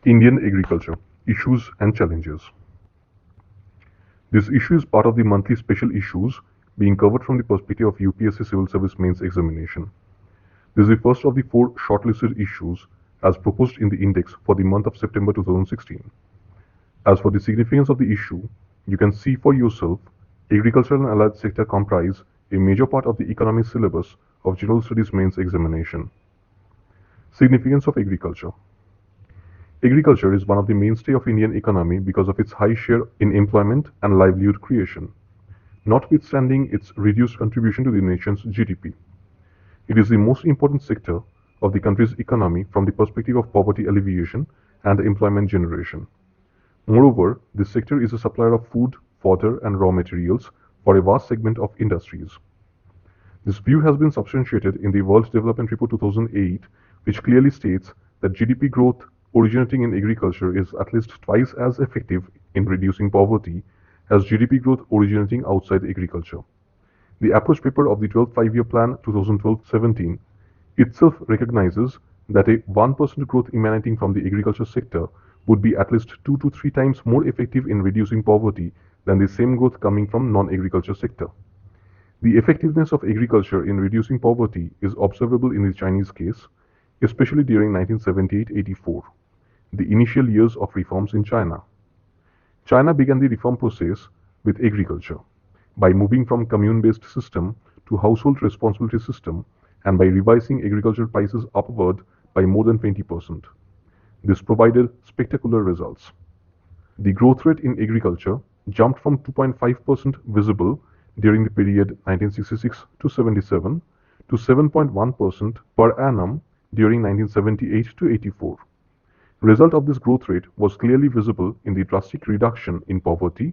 Indian agriculture, issues and challenges. This issue is part of the monthly special issues being covered from the perspective of UPSC Civil Service Mains Examination. This is the first of the four shortlisted issues as proposed in the index for the month of September 2016. As for the significance of the issue, you can see for yourself, agricultural and allied sector comprise a major part of the economics syllabus of General Studies Mains Examination. Significance of agriculture. Agriculture is one of the mainstay of Indian economy because of its high share in employment and livelihood creation, notwithstanding its reduced contribution to the nation's GDP. It is the most important sector of the country's economy from the perspective of poverty alleviation and employment generation. Moreover, this sector is a supplier of food, fodder, and raw materials for a vast segment of industries. This view has been substantiated in the World Development Report 2008, which clearly states that GDP growth originating in agriculture is at least twice as effective in reducing poverty as GDP growth originating outside agriculture. The approach paper of the 12th Five-Year Plan 2012-17 itself recognizes that a 1% growth emanating from the agriculture sector would be at least 2 to 3 times more effective in reducing poverty than the same growth coming from non-agriculture sector. The effectiveness of agriculture in reducing poverty is observable in the Chinese case, especially during 1978-84, the initial years of reforms in China. China began the reform process with agriculture by moving from commune-based system to household responsibility system and by revising agricultural prices upward by more than 20%. This provided spectacular results. The growth rate in agriculture jumped from 2.5% visible during the period 1966 to 77 to 7.1% per annum during 1978 to 84. Result of this growth rate was clearly visible in the drastic reduction in poverty,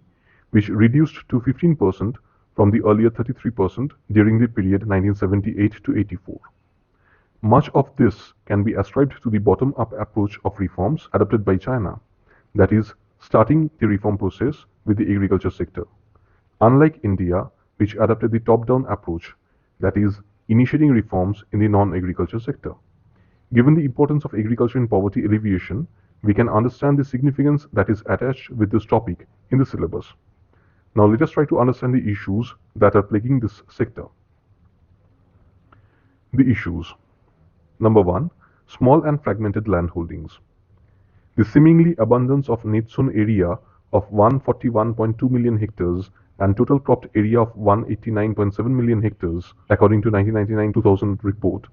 which reduced to 15% from the earlier 33% during the period 1978 to 84. Much of this can be ascribed to the bottom-up approach of reforms adopted by China, that is, starting the reform process with the agriculture sector. Unlike India, which adopted the top-down approach, that is, initiating reforms in the non-agriculture sector. Given the importance of agriculture in poverty alleviation, we can understand the significance that is attached with this topic in the syllabus. Now let us try to understand the issues that are plaguing this sector. The issues. Number 1. Small and fragmented land holdings. The seemingly abundance of net sown area of 141.2 million hectares and total cropped area of 189.7 million hectares, according to 1999-2000 report,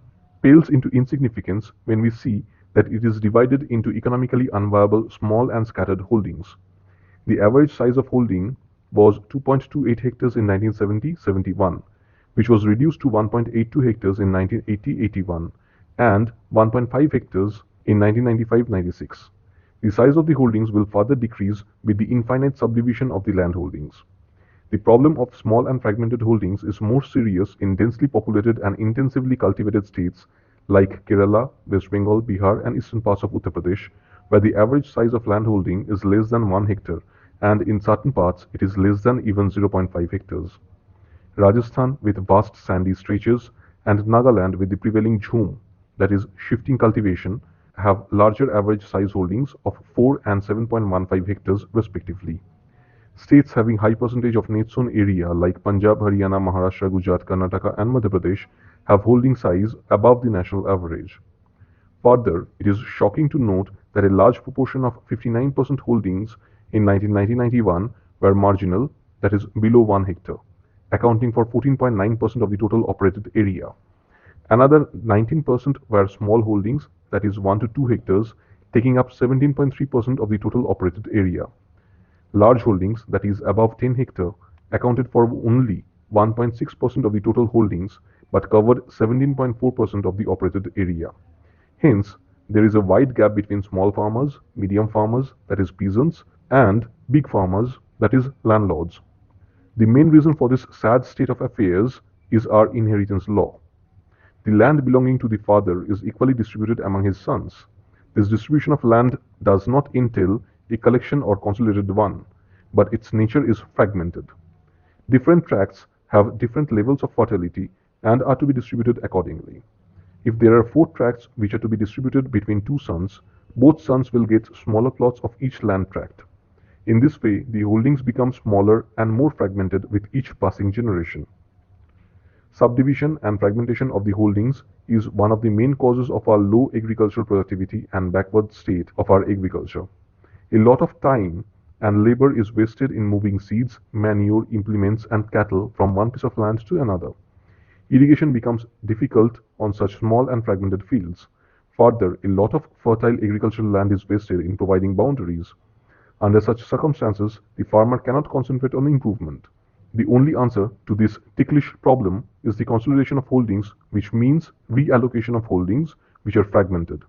pales into insignificance when we see that it is divided into economically unviable small and scattered holdings. The average size of holding was 2.28 hectares in 1970-71, which was reduced to 1.82 hectares in 1980-81 and 1.5 hectares in 1995-96. The size of the holdings will further decrease with the infinite subdivision of the land holdings. The problem of small and fragmented holdings is more serious in densely populated and intensively cultivated states like Kerala, West Bengal, Bihar, and eastern parts of Uttar Pradesh, where the average size of land holding is less than 1 hectare, and in certain parts it is less than even 0.5 hectares. Rajasthan, with vast sandy stretches, and Nagaland, with the prevailing jhum, that is, shifting cultivation, have larger average size holdings of 4 and 7.15 hectares respectively. States having high percentage of net sown area like Punjab, Haryana, Maharashtra, Gujarat, Karnataka, and Madhya Pradesh have holding size above the national average. Further, it is shocking to note that a large proportion of 59% holdings in 1990-91 were marginal, that is below 1 hectare, accounting for 14.9% of the total operated area. Another 19% were small holdings, that is 1 to 2 hectares, taking up 17.3% of the total operated area. Large holdings, that is above 10 hectare, accounted for only 1.6% of the total holdings but covered 17.4% of the operated area. Hence, there is a wide gap between small farmers, medium farmers, that is peasants, and big farmers, that is landlords. The main reason for this sad state of affairs is our inheritance law. The land belonging to the father is equally distributed among his sons. This distribution of land does not entail a collection or consolidated one, but its nature is fragmented. Different tracts have different levels of fertility and are to be distributed accordingly. If there are 4 tracts which are to be distributed between 2 sons, Both sons will get smaller plots of each land tract. In this way, the holdings become smaller and more fragmented with each passing generation. Subdivision and fragmentation of the holdings is one of the main causes of our low agricultural productivity and backward state of our agriculture. A lot of time and labor is wasted in moving seeds, manure, implements, and cattle from one piece of land to another. Irrigation becomes difficult on such small and fragmented fields. Further, a lot of fertile agricultural land is wasted in providing boundaries. Under such circumstances, the farmer cannot concentrate on improvement. The only answer to this ticklish problem is the consolidation of holdings, which means reallocation of holdings which are fragmented.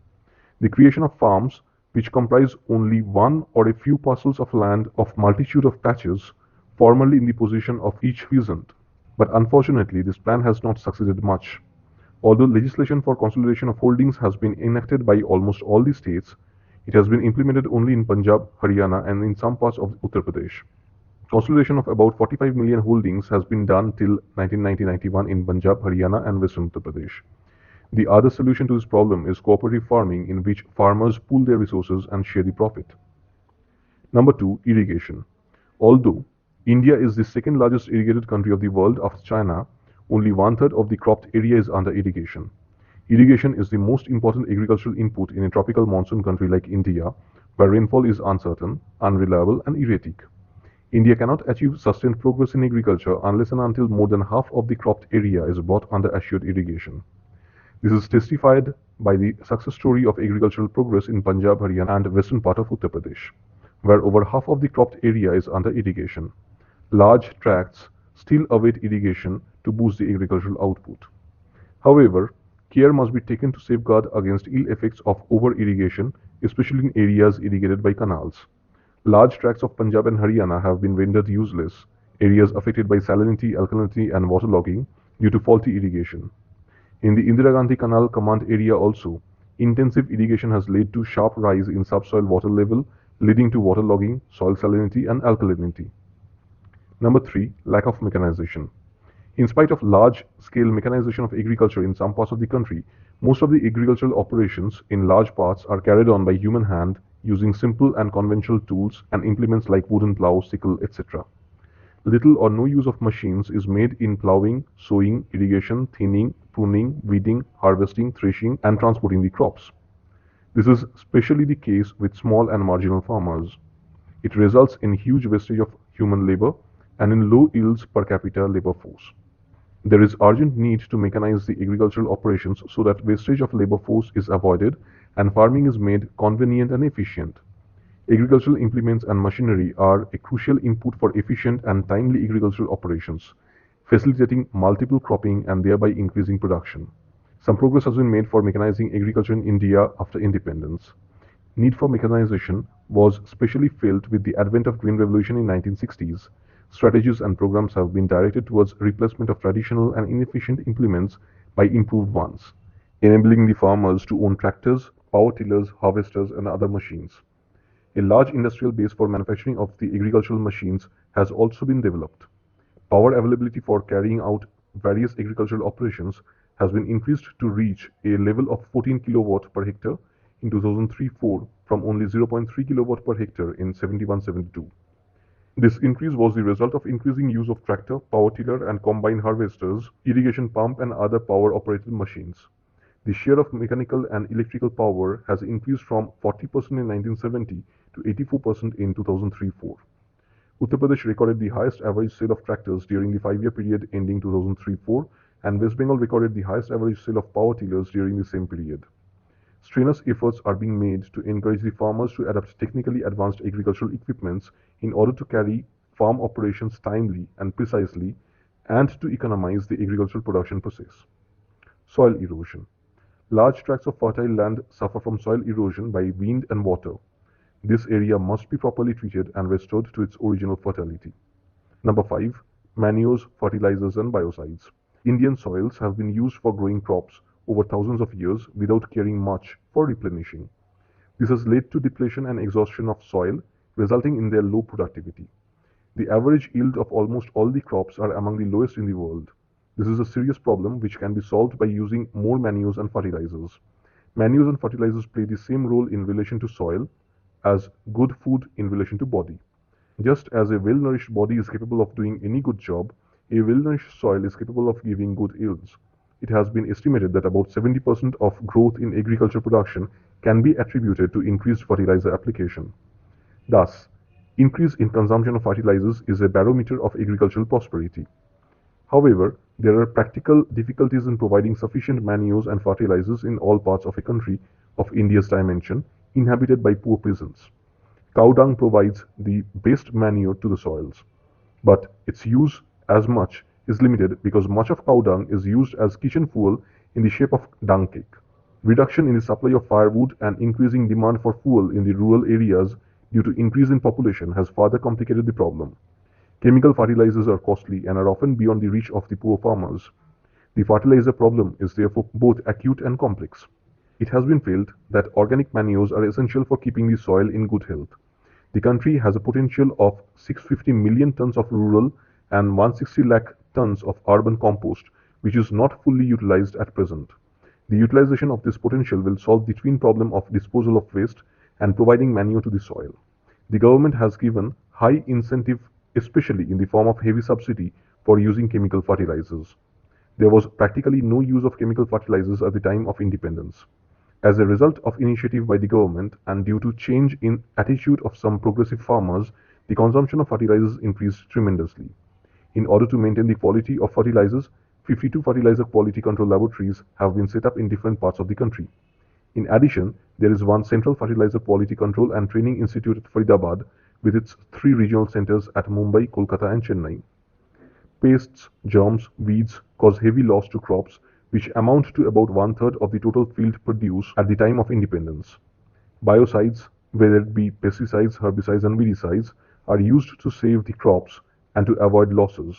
The creation of farms which comprise only one or a few parcels of land of multitude of patches formerly in the possession of each peasant. But unfortunately, this plan has not succeeded much. Although legislation for consolidation of holdings has been enacted by almost all the states, it has been implemented only in Punjab, Haryana, and in some parts of Uttar Pradesh. Consolidation of about 45 million holdings has been done till 1990-91 in Punjab, Haryana, and Western Uttar Pradesh. The other solution to this problem is cooperative farming, in which farmers pool their resources and share the profit. Number 2, irrigation. Although India is the second largest irrigated country of the world after China, only one-third of the cropped area is under irrigation. Irrigation is the most important agricultural input in a tropical monsoon country like India, where rainfall is uncertain, unreliable, and erratic. India cannot achieve sustained progress in agriculture unless and until more than half of the cropped area is brought under assured irrigation. This is testified by the success story of agricultural progress in Punjab, Haryana, and western part of Uttar Pradesh, where over half of the cropped area is under irrigation. Large tracts still await irrigation to boost the agricultural output. However, care must be taken to safeguard against ill effects of over-irrigation, especially in areas irrigated by canals. Large tracts of Punjab and Haryana have been rendered useless, areas affected by salinity, alkalinity, and waterlogging due to faulty irrigation. In the Indira Gandhi Canal command area also, intensive irrigation has led to sharp rise in subsoil water level, leading to waterlogging, soil salinity, and alkalinity. Number 3, lack of mechanization. In spite of large-scale mechanization of agriculture in some parts of the country, most of the agricultural operations in large parts are carried on by human hand using simple and conventional tools and implements like wooden plow, sickle, etc. Little or no use of machines is made in plowing, sowing, irrigation, thinning, pruning, weeding, harvesting, threshing, and transporting the crops. This is especially the case with small and marginal farmers. It results in huge wastage of human labor and in low yields per capita labor force. There is urgent need to mechanize the agricultural operations so that wastage of labor force is avoided and farming is made convenient and efficient. Agricultural implements and machinery are a crucial input for efficient and timely agricultural operations, facilitating multiple cropping and thereby increasing production. Some progress has been made for mechanizing agriculture in India after independence. Need for mechanization was specially felt with the advent of Green Revolution in 1960s. Strategies and programs have been directed towards replacement of traditional and inefficient implements by improved ones, enabling the farmers to own tractors, power tillers, harvesters, and other machines. A large industrial base for manufacturing of the agricultural machines has also been developed. Power availability for carrying out various agricultural operations has been increased to reach a level of 14 kilowatt per hectare in 2003-04 from only 0.3 kilowatt per hectare in 71-72. This increase was the result of increasing use of tractor, power tiller, and combine harvesters, irrigation pump, and other power-operated machines. The share of mechanical and electrical power has increased from 40% in 1970 to 84% in 2003-04. Uttar Pradesh recorded the highest average sale of tractors during the 5-year period ending 2003-04, and West Bengal recorded the highest average sale of power tillers during the same period. Strenuous efforts are being made to encourage the farmers to adopt technically advanced agricultural equipments in order to carry farm operations timely and precisely and to economize the agricultural production process. Soil erosion. Large tracts of fertile land suffer from soil erosion by wind and water. This area must be properly treated and restored to its original fertility. Number 5. Manures, fertilizers, and biocides. Indian soils have been used for growing crops over thousands of years without caring much for replenishing. This has led to depletion and exhaustion of soil, resulting in their low productivity. The average yield of almost all the crops are among the lowest in the world. This is a serious problem which can be solved by using more manures and fertilizers. Manures and fertilizers play the same role in relation to soil as good food in relation to body. Just as a well-nourished body is capable of doing any good job, a well-nourished soil is capable of giving good yields. It has been estimated that about 70% of growth in agriculture production can be attributed to increased fertilizer application. Thus, increase in consumption of fertilizers is a barometer of agricultural prosperity. However, there are practical difficulties in providing sufficient manures and fertilizers in all parts of a country of India's dimension inhabited by poor peasants. Cow dung provides the best manure to the soils, but its use as much is limited because much of cow dung is used as kitchen fuel in the shape of dung cake. Reduction in the supply of firewood and increasing demand for fuel in the rural areas due to increase in population has further complicated the problem. Chemical fertilizers are costly and are often beyond the reach of the poor farmers. The fertilizer problem is therefore both acute and complex. It has been felt that organic manures are essential for keeping the soil in good health. The country has a potential of 650 million tons of rural and 160 lakh tons of urban compost, which is not fully utilized at present. The utilization of this potential will solve the twin problem of disposal of waste and providing manure to the soil. The government has given high incentive, especially in the form of heavy subsidy, for using chemical fertilizers. There was practically no use of chemical fertilizers at the time of independence. As a result of initiative by the government and due to change in attitude of some progressive farmers, the consumption of fertilizers increased tremendously. In order to maintain the quality of fertilizers, 52 fertilizer quality control laboratories have been set up in different parts of the country. In addition, there is one central fertilizer quality control and training institute at Faridabad with its 3 regional centers at Mumbai, Kolkata and Chennai. Pests, germs, weeds cause heavy loss to crops, which amount to about one-third of the total field produce at the time of independence. Biocides, whether it be pesticides, herbicides and weedicides, are used to save the crops and to avoid losses.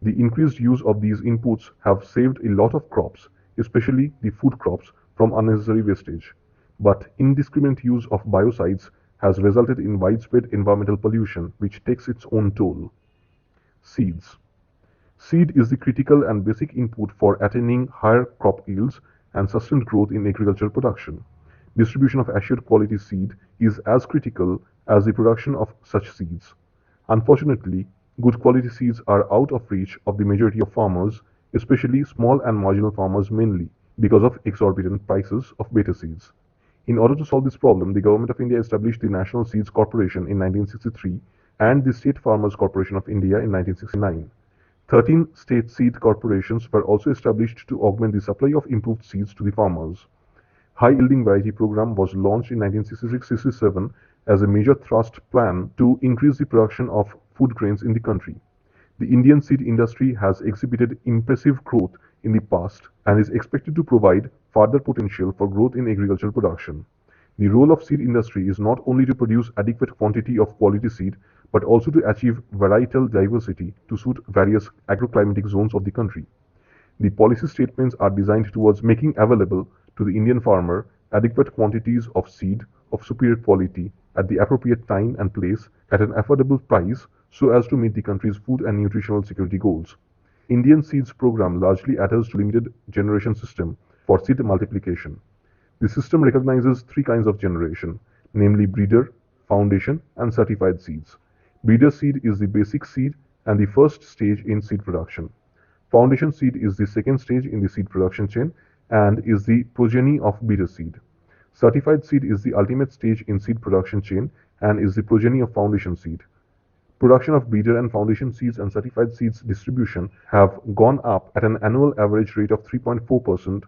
The increased use of these inputs have saved a lot of crops, especially the food crops, from unnecessary wastage. But indiscriminate use of biocides has resulted in widespread environmental pollution, which takes its own toll. Seeds. Seed is the critical and basic input for attaining higher crop yields and sustained growth in agricultural production. Distribution of assured quality seed is as critical as the production of such seeds. Unfortunately, good quality seeds are out of reach of the majority of farmers, especially small and marginal farmers mainly, because of exorbitant prices of better seeds. In order to solve this problem, the Government of India established the National Seeds Corporation in 1963 and the State Farmers Corporation of India in 1969. 13 state seed corporations were also established to augment the supply of improved seeds to the farmers. High-yielding variety program was launched in 1966-67 as a major thrust plan to increase the production of food grains in the country. The Indian seed industry has exhibited impressive growth in the past and is expected to provide further potential for growth in agricultural production. The role of seed industry is not only to produce adequate quantity of quality seed, but also to achieve varietal diversity to suit various agroclimatic zones of the country. The policy statements are designed towards making available to the Indian farmer adequate quantities of seed of superior quality at the appropriate time and place at an affordable price so as to meet the country's food and nutritional security goals. Indian Seeds program largely adheres to limited generation system for seed multiplication. The system recognizes 3 kinds of generation, namely breeder, foundation, and certified seeds. Breeder seed is the basic seed and the first stage in seed production. Foundation seed is the second stage in the seed production chain and is the progeny of breeder seed. Certified seed is the ultimate stage in seed production chain and is the progeny of foundation seed. Production of breeder and foundation seeds and certified seeds distribution have gone up at an annual average rate of 3.4%,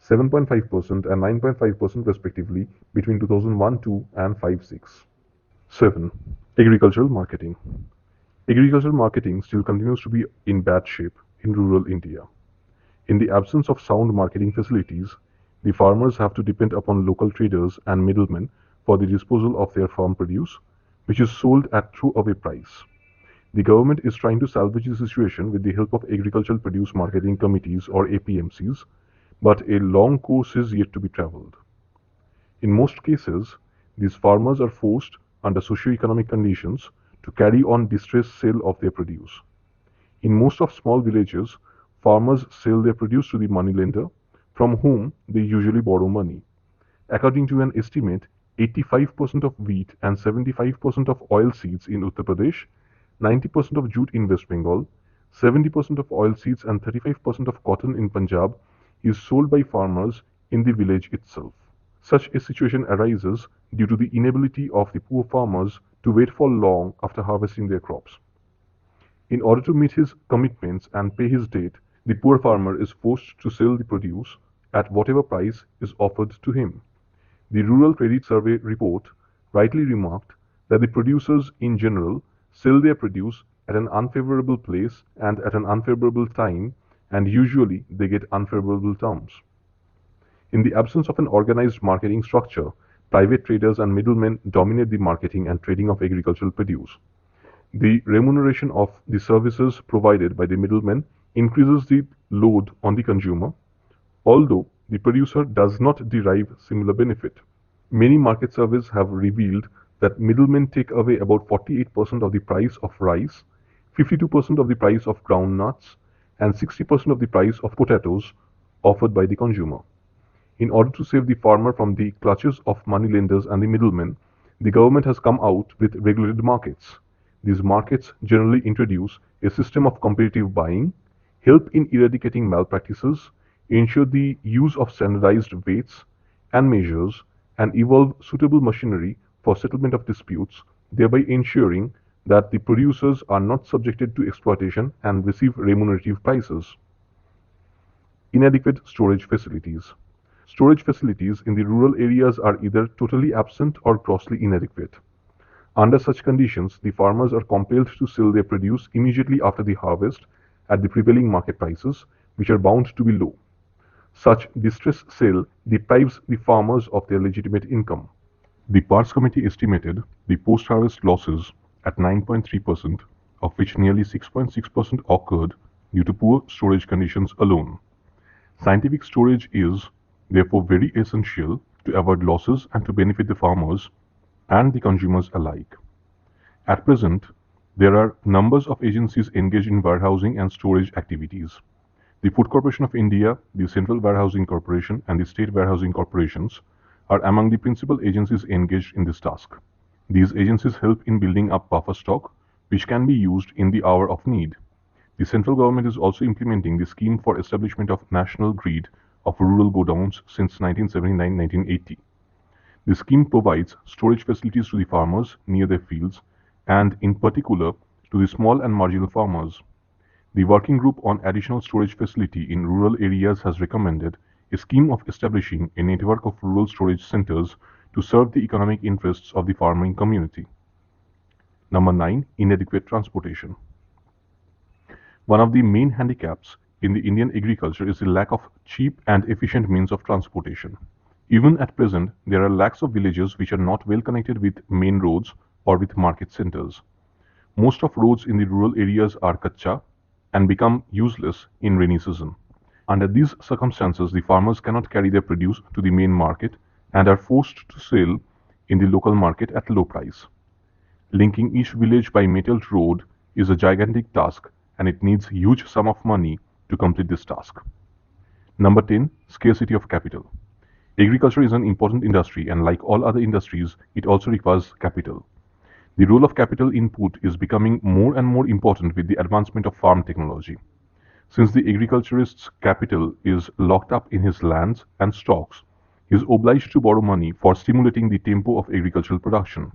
7.5% and 9.5% respectively between 2001-2 and 5-6. 7. Agricultural marketing. Agricultural marketing still continues to be in bad shape in rural India. In the absence of sound marketing facilities, the farmers have to depend upon local traders and middlemen for the disposal of their farm produce, which is sold at throwaway price. The government is trying to salvage the situation with the help of agricultural produce marketing committees or APMCs, but a long course is yet to be traveled. In most cases, these farmers are forced, under socio-economic conditions, to carry on distressed sale of their produce. In most of small villages, farmers sell their produce to the moneylender, from whom they usually borrow money. According to an estimate, 85% of wheat and 75% of oilseeds in Uttar Pradesh, 90% of jute in West Bengal, 70% of oilseeds and 35% of cotton in Punjab is sold by farmers in the village itself. Such a situation arises due to the inability of the poor farmers to wait for long after harvesting their crops. In order to meet his commitments and pay his debt, the poor farmer is forced to sell the produce at whatever price is offered to him. The Rural Credit Survey report rightly remarked that the producers in general sell their produce at an unfavorable place and at an unfavorable time, and usually they get unfavorable terms. In the absence of an organized marketing structure, private traders and middlemen dominate the marketing and trading of agricultural produce. The remuneration of the services provided by the middlemen increases the load on the consumer, although the producer does not derive similar benefit. Many market surveys have revealed that middlemen take away about 48% of the price of rice, 52% of the price of groundnuts, and 60% of the price of potatoes offered by the consumer. In order to save the farmer from the clutches of moneylenders and the middlemen, the government has come out with regulated markets. These markets generally introduce a system of competitive buying, help in eradicating malpractices, ensure the use of standardized weights and measures, and evolve suitable machinery for settlement of disputes, thereby ensuring that the producers are not subjected to exploitation and receive remunerative prices. Inadequate storage facilities. Storage facilities in the rural areas are either totally absent or grossly inadequate. Under such conditions, the farmers are compelled to sell their produce immediately after the harvest at the prevailing market prices, which are bound to be low. Such distress sale deprives the farmers of their legitimate income. The Parts Committee estimated the post-harvest losses at 9.3%, of which nearly 6.6% occurred due to poor storage conditions alone. Scientific storage is therefore very essential to avoid losses and to benefit the farmers and the consumers alike. At present, there are numbers of agencies engaged in warehousing and storage activities. The Food Corporation of India, the Central Warehousing Corporation, and the State Warehousing Corporations are among the principal agencies engaged in this task. These agencies help in building up buffer stock, which can be used in the hour of need. The central government is also implementing the scheme for establishment of national grid of rural godowns since 1979-1980. The scheme provides storage facilities to the farmers near their fields and, in particular, to the small and marginal farmers. The Working Group on Additional Storage Facility in Rural Areas has recommended a scheme of establishing a network of rural storage centers to serve the economic interests of the farming community. Number 9. Inadequate transportation. One of the main handicaps in the Indian agriculture is the lack of cheap and efficient means of transportation. Even at present, there are lakhs of villages which are not well connected with main roads or with market centers. Most of roads in the rural areas are kacha and become useless in rainy season. Under these circumstances, the farmers cannot carry their produce to the main market and are forced to sell in the local market at low price. Linking each village by metalled road is a gigantic task, and it needs huge sum of money to complete this task. Number 10. Scarcity of capital. Agriculture is an important industry, and like all other industries, it also requires capital. The role of capital input is becoming more and more important with the advancement of farm technology. Since the agriculturist's capital is locked up in his lands and stocks, he is obliged to borrow money for stimulating the tempo of agricultural production.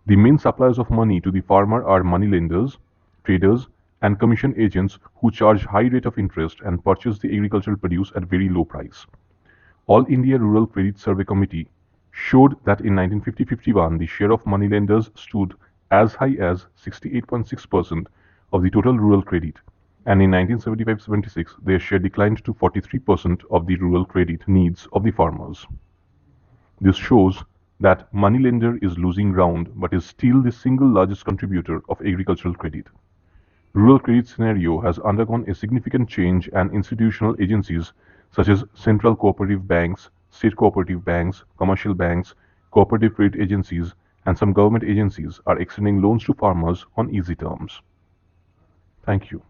The main suppliers of money to the farmer are moneylenders, traders, and commission agents who charge high rate of interest and purchase the agricultural produce at very low price. All India Rural Credit Survey Committee showed that in 1950-51 the share of moneylenders stood as high as 68.6% of the total rural credit, and in 1975-76 their share declined to 43% of the rural credit needs of the farmers. This shows that moneylender is losing ground but is still the single largest contributor of agricultural credit. Rural credit scenario has undergone a significant change, and institutional agencies such as central cooperative banks, state cooperative banks, commercial banks, cooperative credit agencies, and some government agencies are extending loans to farmers on easy terms. Thank you.